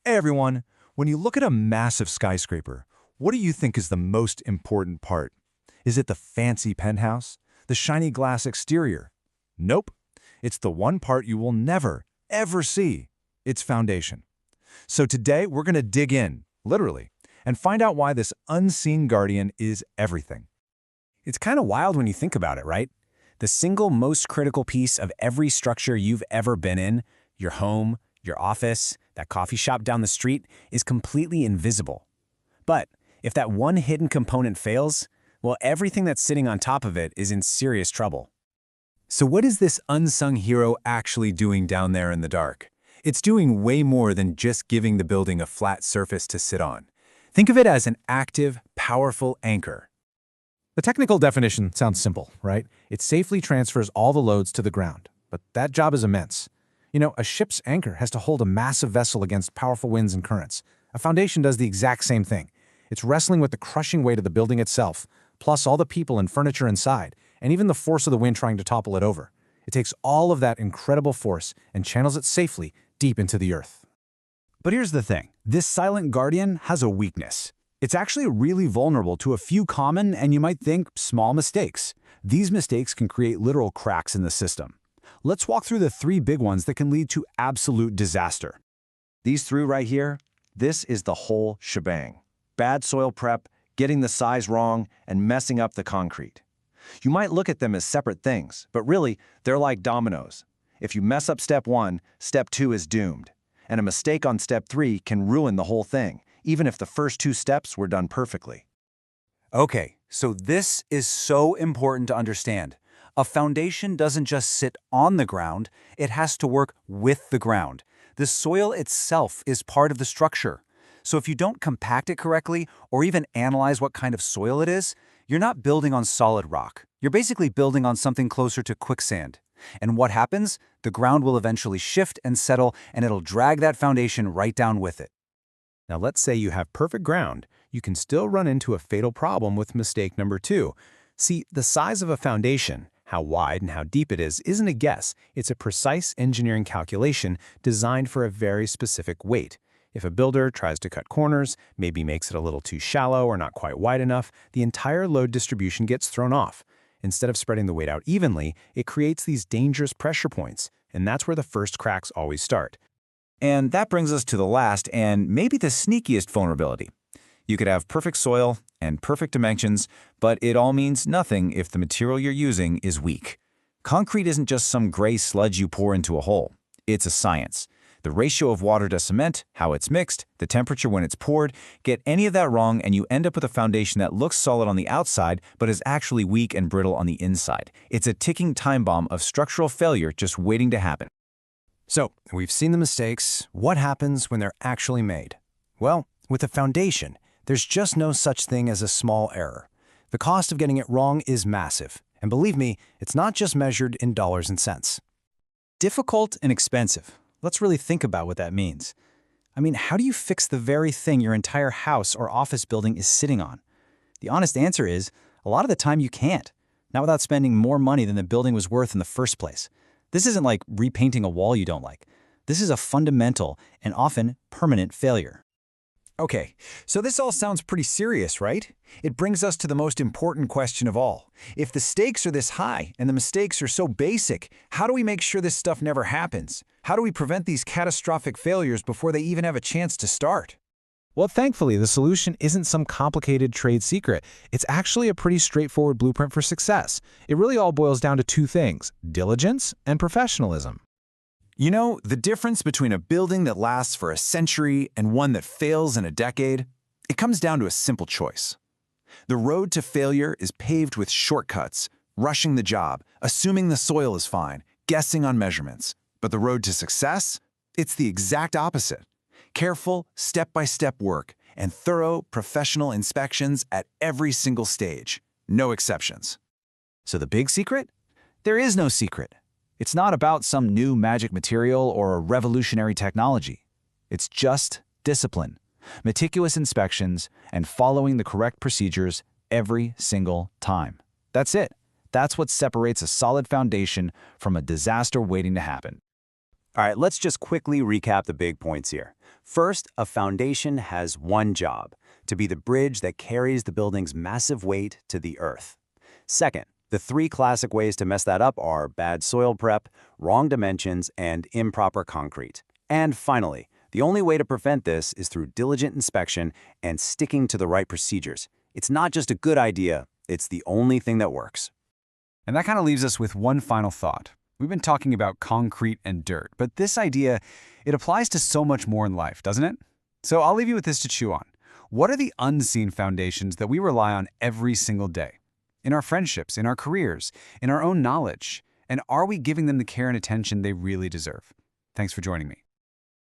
Hey everyone, when you look at a massive skyscraper, what do you think is the most important part? Is it the fancy penthouse? The shiny glass exterior? Nope. It's the one part you will never, ever see. Its foundation. So today we're going to dig in, literally, and find out why this unseen guardian is everything. It's kind of wild when you think about it, right? The single most critical piece of every structure you've ever been in, your home, your office, that coffee shop down the street, is completely invisible. But if that one hidden component fails, well, everything that's sitting on top of it is in serious trouble. So what is this unsung hero actually doing down there in the dark? It's doing way more than just giving the building a flat surface to sit on. Think of it as an active, powerful anchor. The technical definition sounds simple, right? It safely transfers all the loads to the ground, but that job is immense. You know, a ship's anchor has to hold a massive vessel against powerful winds and currents. A foundation does the exact same thing. It's wrestling with the crushing weight of the building itself, plus all the people and furniture inside, and even the force of the wind trying to topple it over. It takes all of that incredible force and channels it safely deep into the earth. But here's the thing. This silent guardian has a weakness. It's actually really vulnerable to a few common and you might think small mistakes. These mistakes can create literal cracks in the system. Let's walk through the 3 big ones that can lead to absolute disaster. These 3 right here, this is the whole shebang. Bad soil prep, getting the size wrong, and messing up the concrete. You might look at them as separate things, but really, they're like dominoes. If you mess up step 1, step 2 is doomed. And a mistake on step 3 can ruin the whole thing, even if the first 2 steps were done perfectly. Okay, so this is so important to understand. A foundation doesn't just sit on the ground, it has to work with the ground. The soil itself is part of the structure. So if you don't compact it correctly, or even analyze what kind of soil it is, you're not building on solid rock. You're basically building on something closer to quicksand. And what happens? The ground will eventually shift and settle, and it'll drag that foundation right down with it. Now let's say you have perfect ground. You can still run into a fatal problem with mistake number 2. See, the size of a foundation, how wide and how deep it is, isn't a guess. It's a precise engineering calculation designed for a very specific weight. If a builder tries to cut corners, maybe makes it a little too shallow or not quite wide enough, the entire load distribution gets thrown off. Instead of spreading the weight out evenly, it creates these dangerous pressure points, and that's where the first cracks always start. And that brings us to the last and maybe the sneakiest vulnerability. You could have perfect soil and perfect dimensions, but it all means nothing if the material you're using is weak. Concrete isn't just some gray sludge you pour into a hole. It's a science. The ratio of water to cement, how it's mixed, the temperature when it's poured, get any of that wrong and you end up with a foundation that looks solid on the outside but is actually weak and brittle on the inside. It's a ticking time bomb of structural failure just waiting to happen. So, we've seen the mistakes. What happens when they're actually made? Well, with a foundation, there's just no such thing as a small error. The cost of getting it wrong is massive. And believe me, it's not just measured in dollars and cents. Difficult and expensive. Let's really think about what that means. I mean, how do you fix the very thing your entire house or office building is sitting on? The honest answer is, a lot of the time you can't. Not without spending more money than the building was worth in the first place. This isn't like repainting a wall you don't like. This is a fundamental and often permanent failure. Okay, so this all sounds pretty serious, right? It brings us to the most important question of all. If the stakes are this high and the mistakes are so basic, how do we make sure this stuff never happens? How do we prevent these catastrophic failures before they even have a chance to start? Well, thankfully, the solution isn't some complicated trade secret. It's actually a pretty straightforward blueprint for success. It really all boils down to 2 things: diligence and professionalism. You know, the difference between a building that lasts for a century and one that fails in a decade, it comes down to a simple choice. The road to failure is paved with shortcuts, rushing the job, assuming the soil is fine, guessing on measurements. But the road to success? It's the exact opposite. Careful, step-by-step work and thorough, professional inspections at every single stage. No exceptions. So the big secret? There is no secret. It's not about some new magic material or a revolutionary technology. It's just discipline, meticulous inspections, and following the correct procedures every single time. That's it. That's what separates a solid foundation from a disaster waiting to happen. All right, let's just quickly recap the big points here. First, a foundation has one job, to be the bridge that carries the building's massive weight to the earth. Second, the three classic ways to mess that up are bad soil prep, wrong dimensions, and improper concrete. And finally, the only way to prevent this is through diligent inspection and sticking to the right procedures. It's not just a good idea, it's the only thing that works. And that kind of leaves us with one final thought. We've been talking about concrete and dirt, but this idea, it applies to so much more in life, doesn't it? So I'll leave you with this to chew on. What are the unseen foundations that we rely on every single day? In our friendships, in our careers, in our own knowledge? And are we giving them the care and attention they really deserve? Thanks for joining me.